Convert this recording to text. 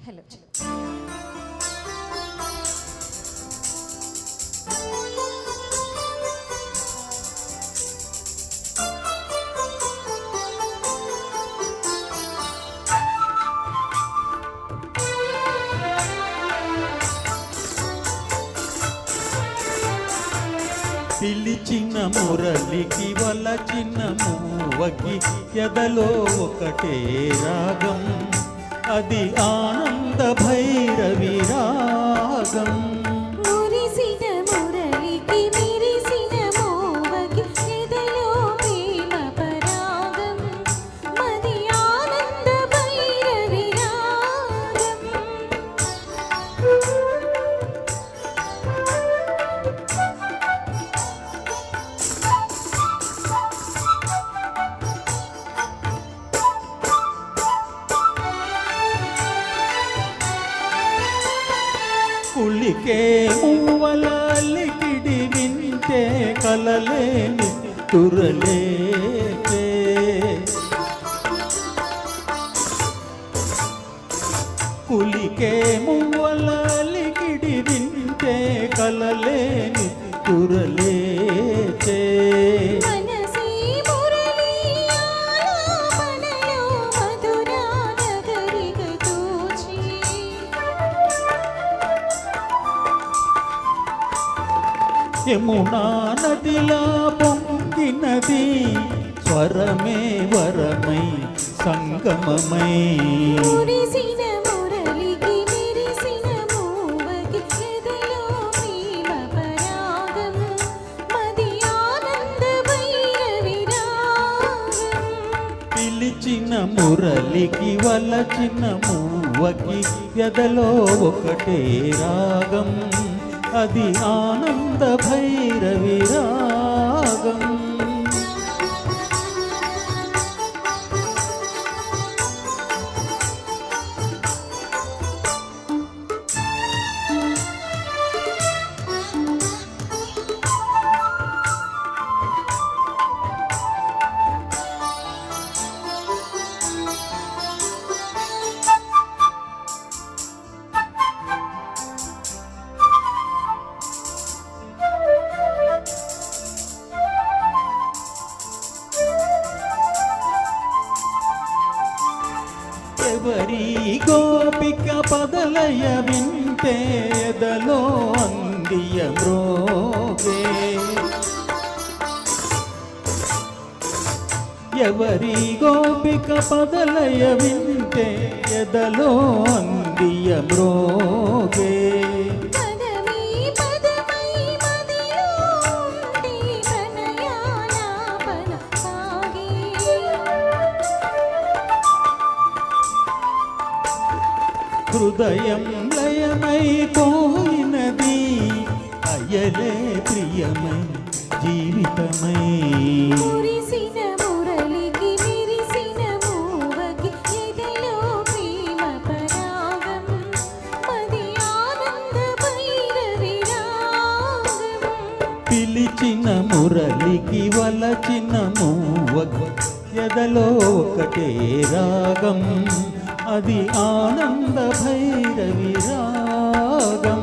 Hello పిలిచిన మురళికి వలచిన మూవకి ఎదలో ఒకటే రాగం, అది ఆనంద భైరవి రాగం. మురిసిన మురళికి మిరిసిన మోవకి ఎదలో ప్రేమ పరాగం, మది ఆనంద భైరవి రాగం. కులికే మూవల లికిడి వింటే కలలేని తురలేతే, కులికే మూవల లికిడి వింటే కలలేని తురలేతే. యమునా నదిలా పొంగినది స్వరమే వరమై సంగమమై. మురిసిన మురళికి మిరిసిన మోవకి ఎదలో ప్రేమ పరాగం, మది ఆనంద భైరవి రాగం. పిలిచిన మురళికి వలచిన మూవకి ఎదలో ఒకటే రాగం, అది ఆనంద భైరవి రాగం. ఎవరి గోపిక పదలయ వింటే ఎదలో అందియ మ్రోగే, ఎవరి గోపిక పదలయ వింటే ఎదలో అందియ మ్రోగే. హృదయం లయమైపోయినది అయలే ప్రియమై జీవితమై. మురిసిన మురళికి మిరిసిన మోవకి ఎదలో ప్రేమ పరాగం, మది ఆనంద భైరవి రాగం. పిలిచిన మురళికి వలచిన మూవకి ఎదలో ఒకటే రాగం, అది ఆనంద భైరవి రాగం.